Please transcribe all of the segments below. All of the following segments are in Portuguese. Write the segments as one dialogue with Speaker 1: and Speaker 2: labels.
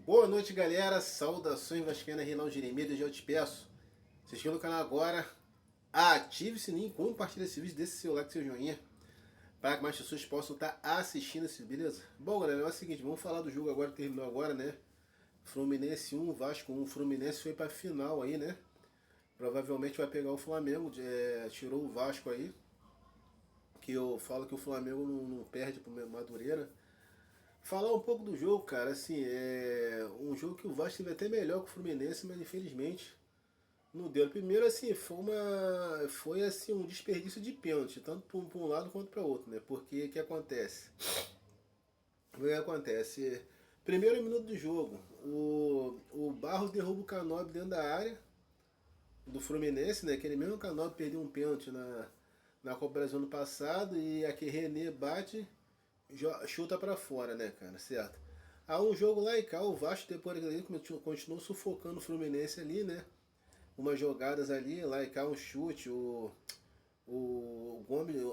Speaker 1: Boa noite, galera. Saudações vascaínas, Reinaldo Jeremias. Eu já te peço, se inscreva no canal agora, ative o sininho, compartilhe esse vídeo, deixe seu like, seu joinha, para que mais pessoas possam estar assistindo esse vídeo, beleza? Bom, galera, é o seguinte, vamos falar do jogo agora, terminou agora, né? Fluminense 1, Vasco 1. Fluminense foi para final aí, né? Provavelmente vai pegar o Flamengo, tirou o Vasco aí, que eu falo que o Flamengo não perde pro Madureira. Falar um pouco do jogo, cara, assim, é um jogo que o Vasco teve até melhor que o Fluminense, mas infelizmente não deu. Primeiro, assim, foi assim um desperdício de pênalti, tanto para um lado quanto para outro, né? Porque o que acontece? O que acontece? Primeiro minuto do jogo, o Barros derruba o Canóbio dentro da área do Fluminense, né? Aquele mesmo Canóbio perdeu um pênalti na Copa do Brasil ano passado e aqui René bate, chuta pra fora, né, cara, certo? Há um jogo lá e cá, o Vasco depois continuou sufocando o Fluminense ali, né? Umas jogadas ali, lá e cá um chute, o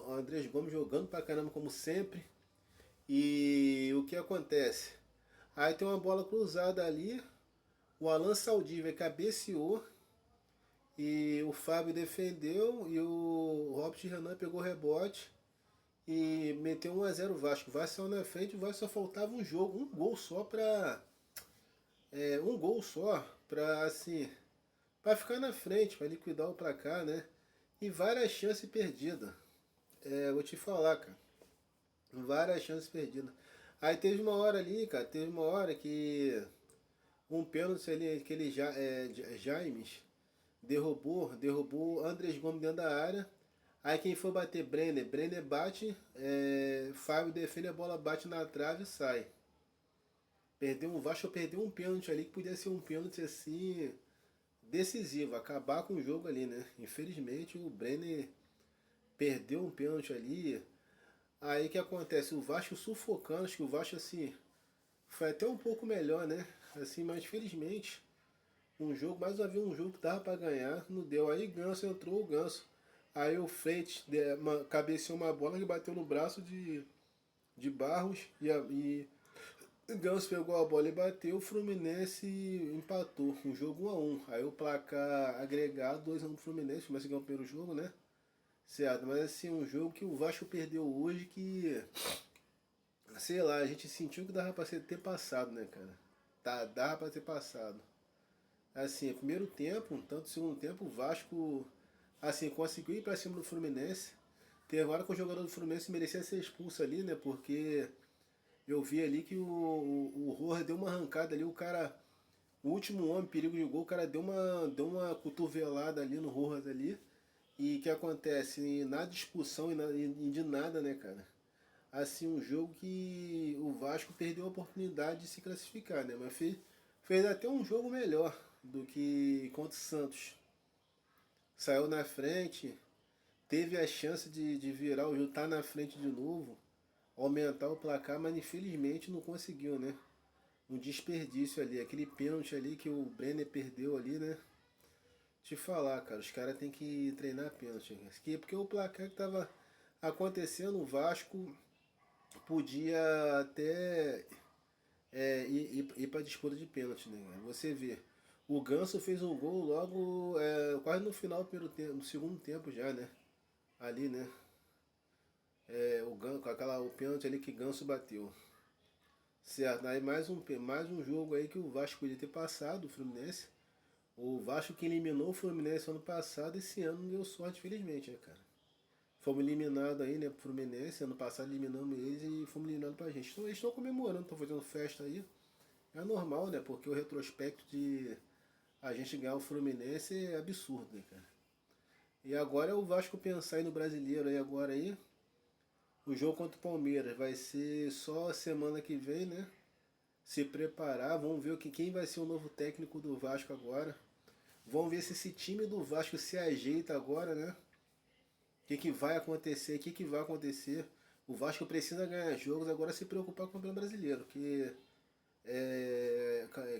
Speaker 1: Andrés Gomes jogando pra caramba como sempre. E o que acontece? Aí tem uma bola cruzada ali, o Alan Saldívia cabeceou e o Fábio defendeu e o Robert Renan pegou o rebote e meteu 1 a 0 o Vasco. O Vasco saiu na frente, o Vasco só faltava um jogo, um gol só pra. Um gol só pra assim. Pra ficar na frente, pra liquidar o placar, né? E várias chances perdidas. Vou te falar, cara. Várias chances perdidas. Aí teve uma hora ali, cara, teve uma hora que um pênalti ali, aquele Jaimes derrubou Andrés Gomes dentro da área. Aí quem foi bater Brenner bate, Fábio defende a bola, bate na trave e sai. O Vasco perdeu um pênalti ali que podia ser um pênalti assim decisivo, acabar com o jogo ali, né? Infelizmente o Brenner perdeu um pênalti ali. Aí que acontece? O Vasco sufocando, acho que o Vasco assim foi até um pouco melhor, né? Assim, mas infelizmente um jogo, mais uma vez um jogo que dava pra ganhar, não deu. Aí Ganso entrou, o Ganso. Aí o Freitas cabeceou uma bola que bateu no braço de Barros e Ganso pegou a bola e bateu, o Fluminense empatou, um jogo 1 a 1. Aí o placar agregado 2 a 1 pro Fluminense, começa a ganhar o primeiro jogo, né? Certo, mas assim, um jogo que o Vasco perdeu hoje que, sei lá, a gente sentiu que dava pra ter passado, né, cara? Dava pra ter passado. Assim, primeiro tempo, tanto segundo tempo, o Vasco assim, conseguiu ir pra cima do Fluminense. Teve hora que o jogador do Fluminense merecia ser expulso ali, né? Porque eu vi ali que o Rojas deu uma arrancada ali, o cara, o último homem, perigo de gol, o cara deu uma cotovelada ali no Rojas ali. E o que acontece? E nada de expulsão e de nada, né, cara? Assim, um jogo que o Vasco perdeu a oportunidade de se classificar, né? Mas fez até um jogo melhor do que contra o Santos. Saiu na frente, teve a chance de virar o jogo, estar na frente de novo, aumentar o placar, mas infelizmente não conseguiu, né? Um desperdício ali, aquele pênalti ali que o Brenner perdeu ali, né? Te falar, cara, os caras têm que treinar pênalti. Porque o placar que tava acontecendo, o Vasco podia até ir para disputa de pênalti, né? Você vê, o Ganso fez um gol logo quase no final do primeiro tempo, no segundo tempo já, né? Ali, né? O pênalti ali que Ganso bateu. Certo, aí mais um jogo aí que o Vasco podia ter passado, o Fluminense. O Vasco que eliminou o Fluminense ano passado, esse ano não deu sorte, felizmente, né, cara? Fomos eliminados aí, né, pro Fluminense, ano passado eliminamos eles e fomos eliminados pra gente. Então eles estão comemorando, estão fazendo festa aí. É normal, né, porque o retrospecto de a gente ganhar o Fluminense é absurdo, né, cara? E agora é o Vasco pensar aí no brasileiro aí agora aí. O jogo contra o Palmeiras vai ser só semana que vem, né? Se preparar, vamos ver quem vai ser o novo técnico do Vasco agora. Vamos ver se esse time do Vasco se ajeita agora, né? O que vai acontecer? O que vai acontecer? O Vasco precisa ganhar jogos, agora se preocupar com o campeonato brasileiro,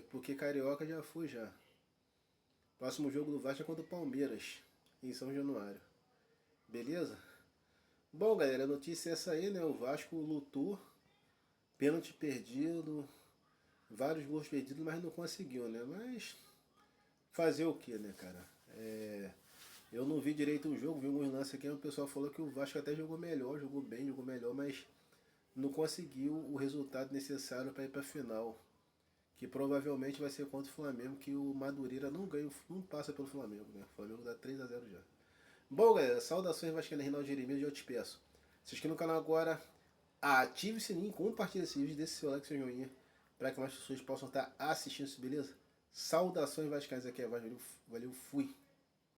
Speaker 1: porque Carioca já foi já. Próximo jogo do Vasco é contra o Palmeiras, em São Januário. Beleza? Bom, galera, a notícia é essa aí, né? O Vasco lutou, pênalti perdido, vários gols perdidos, mas não conseguiu, né? Mas fazer o que, né, cara? Eu não vi direito o jogo, vi alguns lances aqui, o pessoal falou que o Vasco até jogou melhor, jogou bem, jogou melhor, mas não conseguiu o resultado necessário para ir para a final, que provavelmente vai ser contra o Flamengo, que o Madureira não ganha, não passa pelo Flamengo, né? O Flamengo dá 3-0 já. Bom, galera, saudações vascaínas, Reinaldo Jeremias, e eu te peço, se inscreva no canal agora, ative o sininho, compartilhe esse vídeo, deixe seu like, seu joinha, para que mais pessoas possam estar assistindo isso, beleza? Saudações vascaínas, aqui é Vasco, valeu, fui!